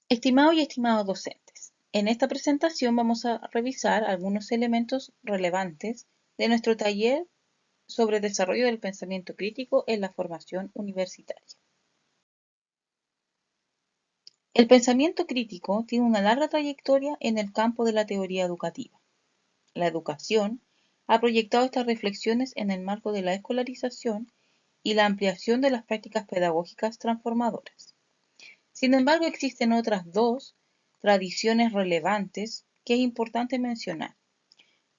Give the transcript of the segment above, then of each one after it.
Estimados y estimados docentes, en esta presentación vamos a revisar algunos elementos relevantes de nuestro taller sobre desarrollo del pensamiento crítico en la formación universitaria. El pensamiento crítico tiene una larga trayectoria en el campo de la teoría educativa. La educación ha proyectado estas reflexiones en el marco de la escolarización y la ampliación de las prácticas pedagógicas transformadoras. Sin embargo, existen otras dos tradiciones relevantes que es importante mencionar.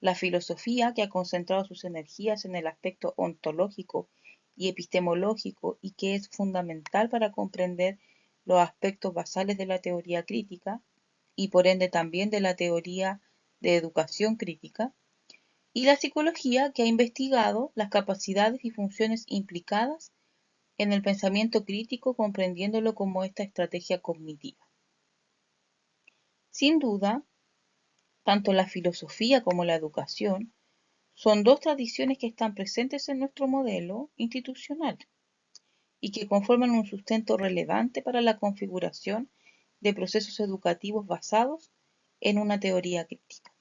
La filosofía, que ha concentrado sus energías en el aspecto ontológico y epistemológico y que es fundamental para comprender los aspectos basales de la teoría crítica y por ende también de la teoría de educación crítica, y la psicología, que ha investigado las capacidades y funciones implicadas en el pensamiento crítico, comprendiéndolo como esta estrategia cognitiva. Sin duda, tanto la filosofía como la educación son dos tradiciones que están presentes en nuestro modelo institucional y que conforman un sustento relevante para la configuración de procesos educativos basados en una teoría crítica.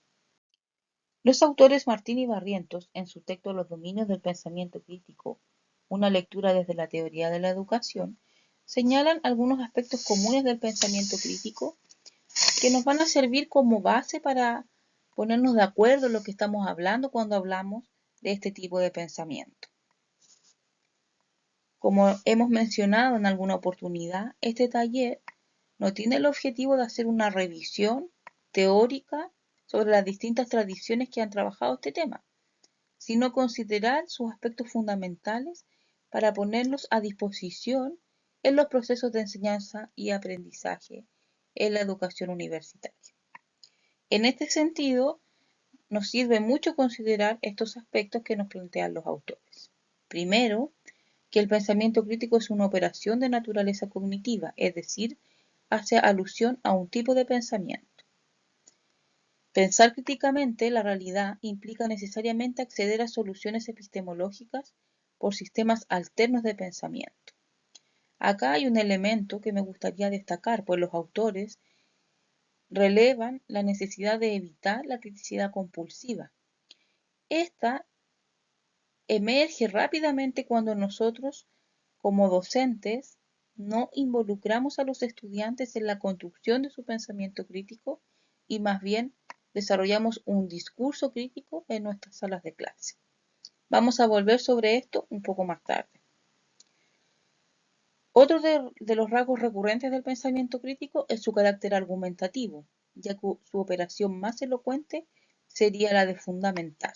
Los autores Martín y Barrientos, en su texto Los dominios del pensamiento crítico, una lectura desde la teoría de la educación, señalan algunos aspectos comunes del pensamiento crítico que nos van a servir como base para ponernos de acuerdo en lo que estamos hablando cuando hablamos de este tipo de pensamiento. Como hemos mencionado en alguna oportunidad, este taller no tiene el objetivo de hacer una revisión teórica sobre las distintas tradiciones que han trabajado este tema, sino considerar sus aspectos fundamentales para ponerlos a disposición en los procesos de enseñanza y aprendizaje en la educación universitaria. En este sentido, nos sirve mucho considerar estos aspectos que nos plantean los autores. Primero, que el pensamiento crítico es una operación de naturaleza cognitiva, es decir, hace alusión a un tipo de pensamiento. Pensar críticamente la realidad implica necesariamente acceder a soluciones epistemológicas por sistemas alternos de pensamiento. Acá hay un elemento que me gustaría destacar, pues los autores relevan la necesidad de evitar la criticidad compulsiva. Esta emerge rápidamente cuando nosotros, como docentes, no involucramos a los estudiantes en la construcción de su pensamiento crítico y más bien desarrollamos un discurso crítico en nuestras salas de clase. Vamos a volver sobre esto un poco más tarde. Otro de los rasgos recurrentes del pensamiento crítico es su carácter argumentativo, ya que su operación más elocuente sería la de fundamentar.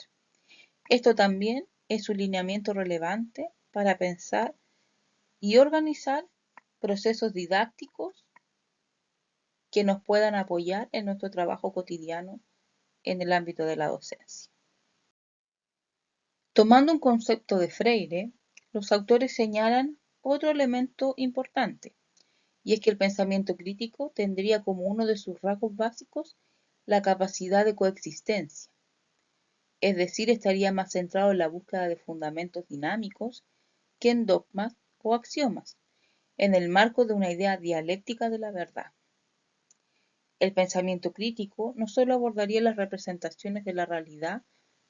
Esto también es un lineamiento relevante para pensar y organizar procesos didácticos que nos puedan apoyar en nuestro trabajo cotidiano en el ámbito de la docencia. Tomando un concepto de Freire, los autores señalan otro elemento importante, y es que el pensamiento crítico tendría como uno de sus rasgos básicos la capacidad de coexistencia, es decir, estaría más centrado en la búsqueda de fundamentos dinámicos que en dogmas o axiomas, en el marco de una idea dialéctica de la verdad. El pensamiento crítico no solo abordaría las representaciones de la realidad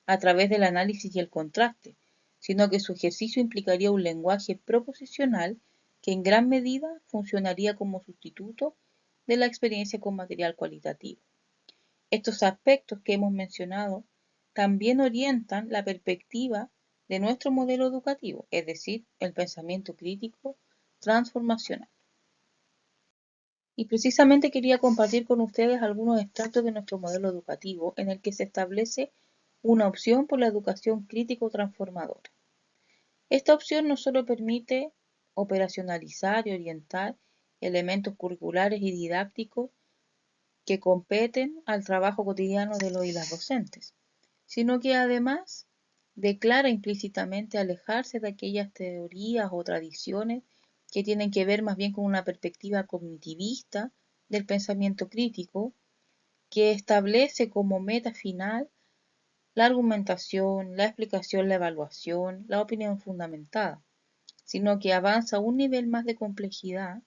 a través del análisis y el contraste, sino que su ejercicio implicaría un lenguaje proposicional que en gran medida funcionaría como sustituto de la experiencia con material cualitativo. Estos aspectos que hemos mencionado también orientan la perspectiva de nuestro modelo educativo, es decir, el pensamiento crítico transformacional. Y precisamente quería compartir con ustedes algunos extractos de nuestro modelo educativo en el que se establece una opción por la educación crítico transformadora. Esta opción no solo permite operacionalizar y orientar elementos curriculares y didácticos que competen al trabajo cotidiano de los y las docentes, sino que además declara implícitamente alejarse de aquellas teorías o tradiciones que tienen que ver más bien con una perspectiva cognitivista del pensamiento crítico, que establece como meta final la argumentación, la explicación, la evaluación, la opinión fundamentada, sino que avanza un nivel más de complejidad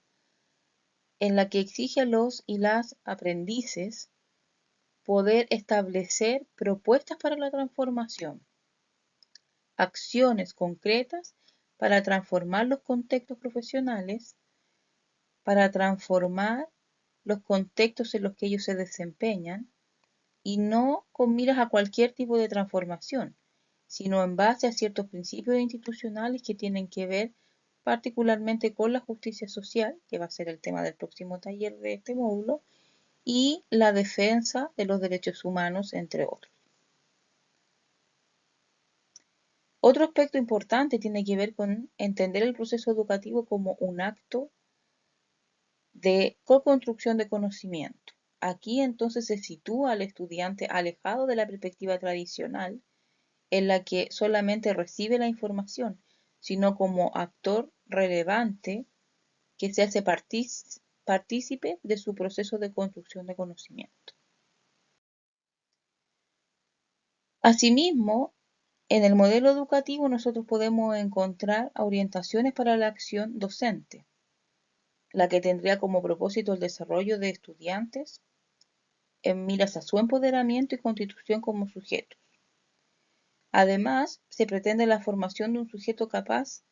en la que exige a los y las aprendices poder establecer propuestas para la transformación, acciones concretas para transformar los contextos profesionales, para transformar los contextos en los que ellos se desempeñan, y no con miras a cualquier tipo de transformación, sino en base a ciertos principios institucionales que tienen que ver particularmente con la justicia social, que va a ser el tema del próximo taller de este módulo, y la defensa de los derechos humanos, entre otros. Otro aspecto importante tiene que ver con entender el proceso educativo como un acto de co-construcción de conocimiento. Aquí entonces se sitúa al estudiante alejado de la perspectiva tradicional, en la que solamente recibe la información, sino como actor relevante que se hace partícipe de su proceso de construcción de conocimiento. Asimismo, en el modelo educativo nosotros podemos encontrar orientaciones para la acción docente, la que tendría como propósito el desarrollo de estudiantes en miras a su empoderamiento y constitución como sujetos. Además, se pretende la formación de un sujeto capaz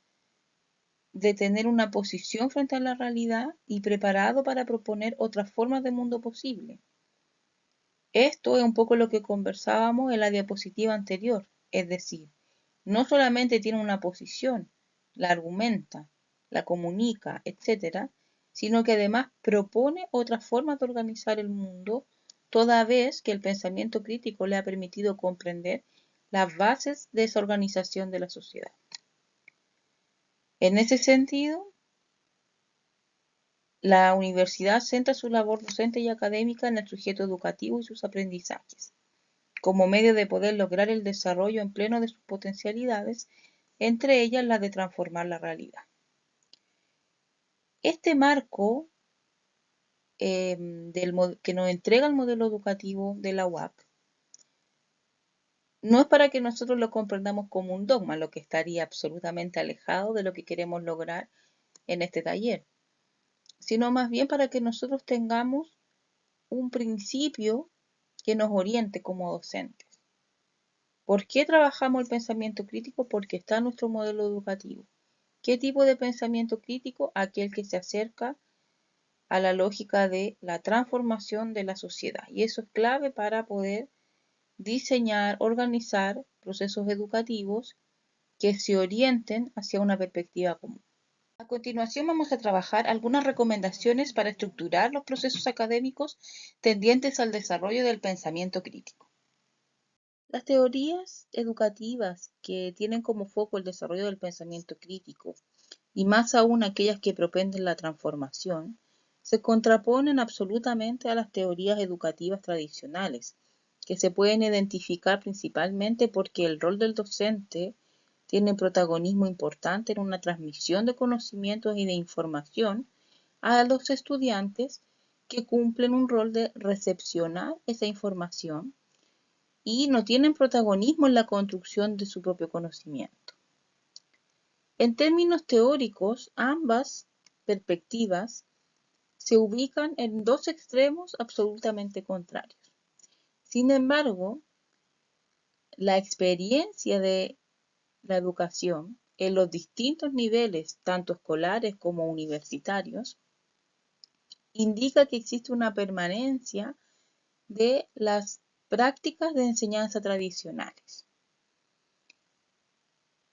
de tener una posición frente a la realidad y preparado para proponer otras formas de mundo posible. Esto es un poco lo que conversábamos en la diapositiva anterior, es decir, no solamente tiene una posición, la argumenta, la comunica, etc., sino que además propone otras formas de organizar el mundo, toda vez que el pensamiento crítico le ha permitido comprender las bases de esa organización de la sociedad. En ese sentido, la universidad centra su labor docente y académica en el sujeto educativo y sus aprendizajes, como medio de poder lograr el desarrollo en pleno de sus potencialidades, entre ellas la de transformar la realidad. Este marco que nos entrega el modelo educativo de la UAC no es para que nosotros lo comprendamos como un dogma, lo que estaría absolutamente alejado de lo que queremos lograr en este taller, sino más bien para que nosotros tengamos un principio que nos oriente como docentes. ¿Por qué trabajamos el pensamiento crítico? Porque está en nuestro modelo educativo. ¿Qué tipo de pensamiento crítico? Aquel que se acerca a la lógica de la transformación de la sociedad. Y eso es clave para poder diseñar, organizar procesos educativos que se orienten hacia una perspectiva común. A continuación vamos a trabajar algunas recomendaciones para estructurar los procesos académicos tendientes al desarrollo del pensamiento crítico. Las teorías educativas que tienen como foco el desarrollo del pensamiento crítico, y más aún aquellas que propenden la transformación, se contraponen absolutamente a las teorías educativas tradicionales, que se pueden identificar principalmente porque el rol del docente tiene un protagonismo importante en una transmisión de conocimientos y de información a los estudiantes que cumplen un rol de recepcionar esa información y no tienen protagonismo en la construcción de su propio conocimiento. En términos teóricos, ambas perspectivas se ubican en dos extremos absolutamente contrarios. Sin embargo, la experiencia de la educación en los distintos niveles, tanto escolares como universitarios, indica que existe una permanencia de las prácticas de enseñanza tradicionales.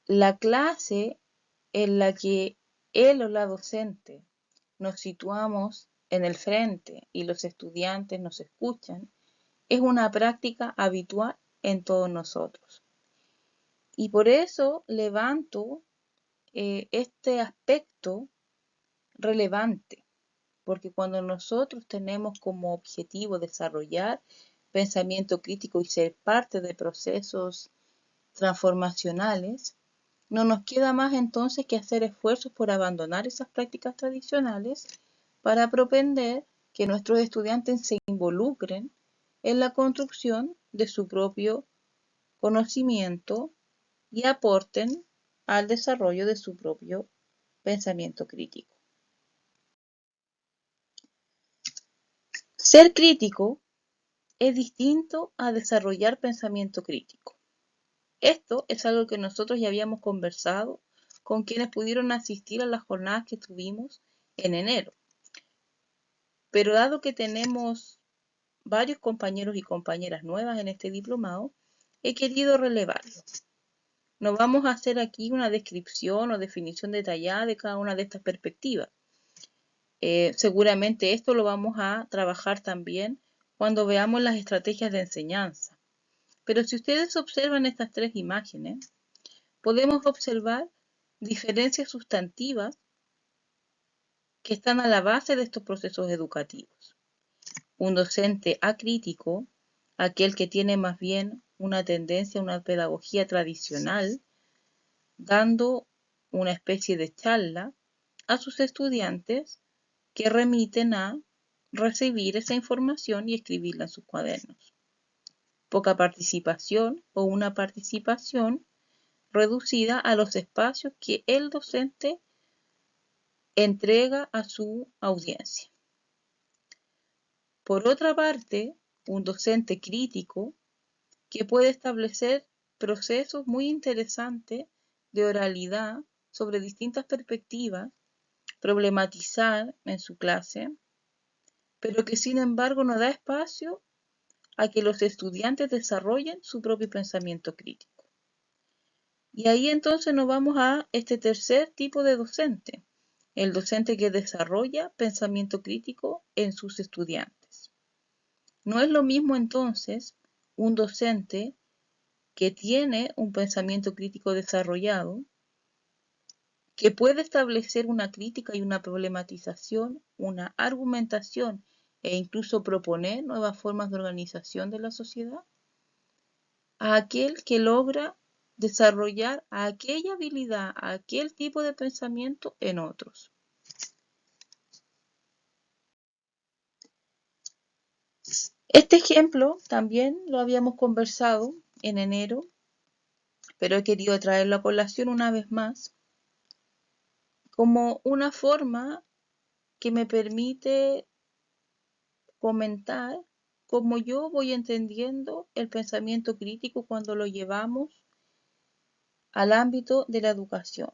La clase en la que él o la docente nos situamos en el frente y los estudiantes nos escuchan es una práctica habitual en todos nosotros. Y por eso levanto este aspecto relevante, porque cuando nosotros tenemos como objetivo desarrollar pensamiento crítico y ser parte de procesos transformacionales, no nos queda más entonces que hacer esfuerzos por abandonar esas prácticas tradicionales para propender que nuestros estudiantes se involucren en la construcción de su propio conocimiento y aporten al desarrollo de su propio pensamiento crítico. Ser crítico es distinto a desarrollar pensamiento crítico. Esto es algo que nosotros ya habíamos conversado con quienes pudieron asistir a las jornadas que tuvimos en enero. Pero dado que tenemos varios compañeros y compañeras nuevas en este diplomado, he querido relevarlo. No vamos a hacer aquí una descripción o definición detallada de cada una de estas perspectivas. Seguramente esto lo vamos a trabajar también cuando veamos las estrategias de enseñanza. Pero si ustedes observan estas tres imágenes, podemos observar diferencias sustantivas que están a la base de estos procesos educativos. Un docente acrítico, aquel que tiene más bien una tendencia a una pedagogía tradicional, dando una especie de charla a sus estudiantes que remiten a recibir esa información y escribirla en sus cuadernos. Poca participación o una participación reducida a los espacios que el docente entrega a su audiencia. Por otra parte, un docente crítico que puede establecer procesos muy interesantes de oralidad sobre distintas perspectivas, problematizar en su clase, pero que sin embargo no da espacio a que los estudiantes desarrollen su propio pensamiento crítico. Y ahí entonces nos vamos a este tercer tipo de docente, el docente que desarrolla pensamiento crítico en sus estudiantes. No es lo mismo entonces un docente que tiene un pensamiento crítico desarrollado, que puede establecer una crítica y una problematización, una argumentación e incluso proponer nuevas formas de organización de la sociedad, a aquel que logra desarrollar aquella habilidad, aquel tipo de pensamiento en otros. Este ejemplo también lo habíamos conversado en enero, pero he querido traerlo a colación una vez más como una forma que me permite comentar cómo yo voy entendiendo el pensamiento crítico cuando lo llevamos al ámbito de la educación.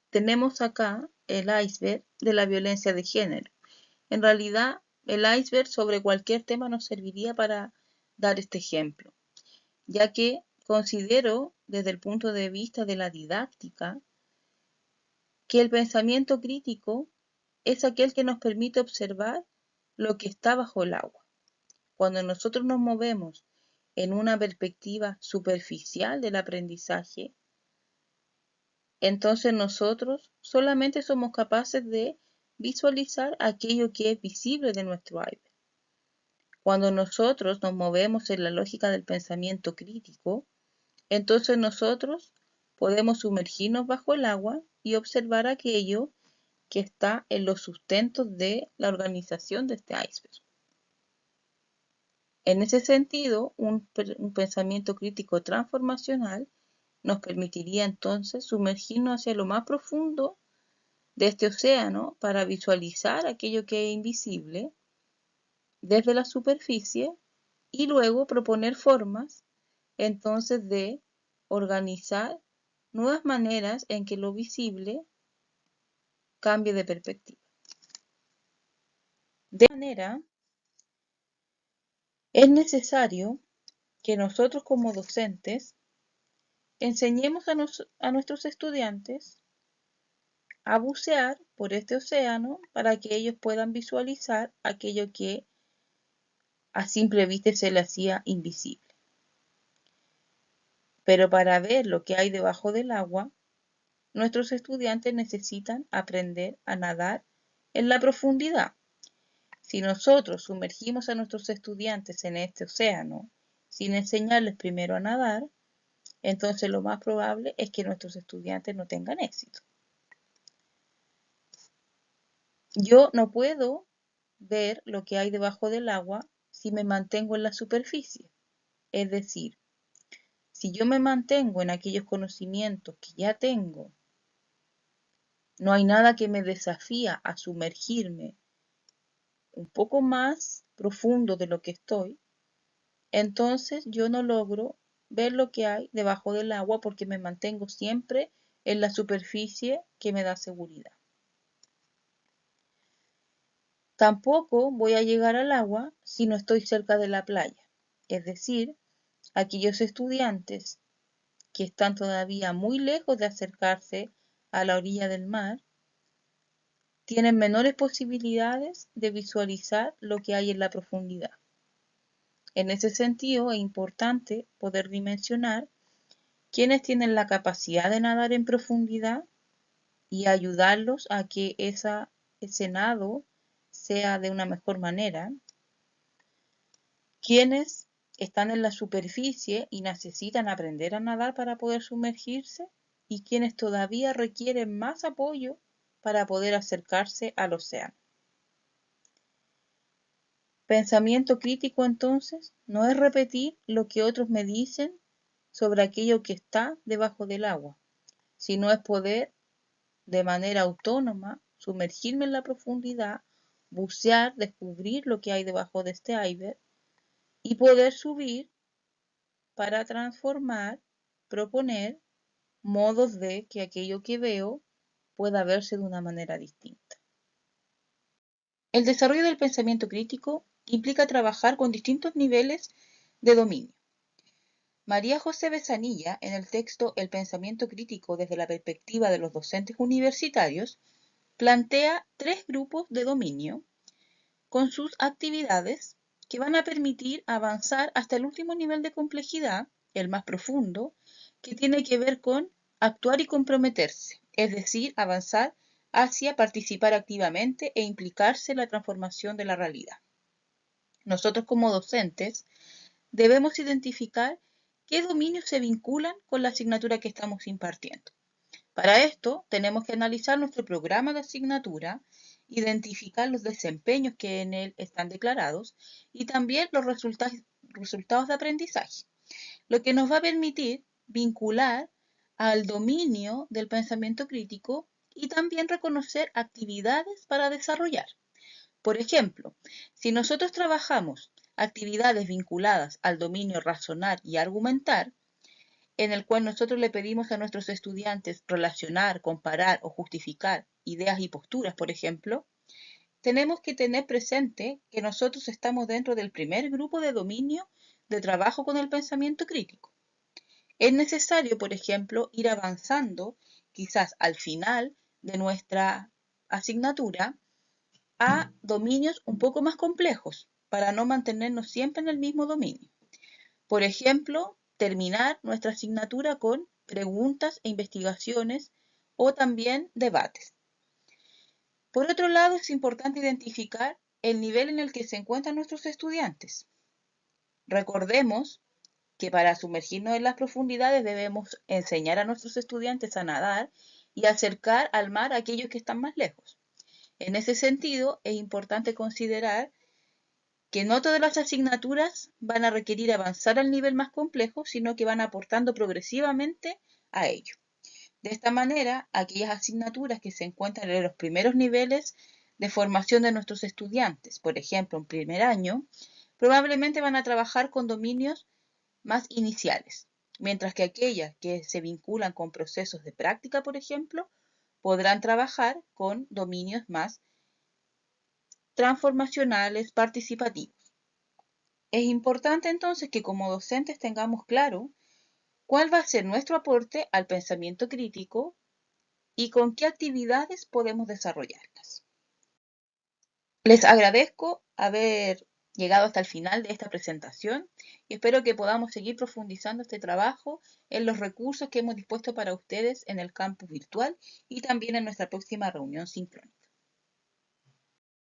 Tenemos acá el iceberg de la violencia de género. En realidad, el iceberg sobre cualquier tema nos serviría para dar este ejemplo, ya que considero desde el punto de vista de la didáctica que el pensamiento crítico es aquel que nos permite observar lo que está bajo el agua. Cuando nosotros nos movemos en una perspectiva superficial del aprendizaje, entonces nosotros solamente somos capaces de visualizar aquello que es visible de nuestro iceberg. Cuando nosotros nos movemos en la lógica del pensamiento crítico, entonces nosotros podemos sumergirnos bajo el agua y observar aquello que está en los sustentos de la organización de este iceberg. En ese sentido, un pensamiento crítico transformacional nos permitiría entonces sumergirnos hacia lo más profundo de este océano para visualizar aquello que es invisible desde la superficie y luego proponer formas entonces de organizar nuevas maneras en que lo visible cambie de perspectiva. De manera, es necesario que nosotros como docentes enseñemos a nuestros estudiantes a bucear por este océano para que ellos puedan visualizar aquello que a simple vista se le hacía invisible. Pero para ver lo que hay debajo del agua, nuestros estudiantes necesitan aprender a nadar en la profundidad. Si nosotros sumergimos a nuestros estudiantes en este océano sin enseñarles primero a nadar, entonces lo más probable es que nuestros estudiantes no tengan éxito. Yo no puedo ver lo que hay debajo del agua si me mantengo en la superficie. Es decir, si yo me mantengo en aquellos conocimientos que ya tengo, no hay nada que me desafía a sumergirme un poco más profundo de lo que estoy, entonces yo no logro ver lo que hay debajo del agua porque me mantengo siempre en la superficie que me da seguridad. Tampoco voy a llegar al agua si no estoy cerca de la playa. Es decir, aquellos estudiantes que están todavía muy lejos de acercarse a la orilla del mar tienen menores posibilidades de visualizar lo que hay en la profundidad. En ese sentido, es importante poder dimensionar quiénes tienen la capacidad de nadar en profundidad y ayudarlos a que ese nado sea de una mejor manera, quienes están en la superficie y necesitan aprender a nadar para poder sumergirse y quienes todavía requieren más apoyo para poder acercarse al océano. Pensamiento crítico, entonces, no es repetir lo que otros me dicen sobre aquello que está debajo del agua, sino es poder, de manera autónoma, sumergirme en la profundidad, bucear, descubrir lo que hay debajo de este iceberg y poder subir para transformar, proponer modos de que aquello que veo pueda verse de una manera distinta. El desarrollo del pensamiento crítico implica trabajar con distintos niveles de dominio. María José Besanilla, en el texto El pensamiento crítico desde la perspectiva de los docentes universitarios, plantea 3 grupos de dominio con sus actividades que van a permitir avanzar hasta el último nivel de complejidad, el más profundo, que tiene que ver con actuar y comprometerse, es decir, avanzar hacia participar activamente e implicarse en la transformación de la realidad. Nosotros como docentes debemos identificar qué dominios se vinculan con la asignatura que estamos impartiendo. Para esto tenemos que analizar nuestro programa de asignatura, identificar los desempeños que en él están declarados y también los resultados de aprendizaje, lo que nos va a permitir vincular al dominio del pensamiento crítico y también reconocer actividades para desarrollar. Por ejemplo, si nosotros trabajamos actividades vinculadas al dominio razonar y argumentar, en el cual nosotros le pedimos a nuestros estudiantes relacionar, comparar o justificar ideas y posturas, por ejemplo, tenemos que tener presente que nosotros estamos dentro del primer grupo de dominio de trabajo con el pensamiento crítico. Es necesario, por ejemplo, ir avanzando quizás al final de nuestra asignatura a dominios un poco más complejos para no mantenernos siempre en el mismo dominio. Por ejemplo, terminar nuestra asignatura con preguntas e investigaciones o también debates. Por otro lado, es importante identificar el nivel en el que se encuentran nuestros estudiantes. Recordemos que para sumergirnos en las profundidades debemos enseñar a nuestros estudiantes a nadar y acercar al mar a aquellos que están más lejos. En ese sentido, es importante considerar que no todas las asignaturas van a requerir avanzar al nivel más complejo, sino que van aportando progresivamente a ello. De esta manera, aquellas asignaturas que se encuentran en los primeros niveles de formación de nuestros estudiantes, por ejemplo, en primer año, probablemente van a trabajar con dominios más iniciales, mientras que aquellas que se vinculan con procesos de práctica, por ejemplo, podrán trabajar con dominios más transformacionales, participativos. Es importante entonces que como docentes tengamos claro cuál va a ser nuestro aporte al pensamiento crítico y con qué actividades podemos desarrollarlas. Les agradezco haber llegado hasta el final de esta presentación y espero que podamos seguir profundizando este trabajo en los recursos que hemos dispuesto para ustedes en el campus virtual y también en nuestra próxima reunión sincrónica.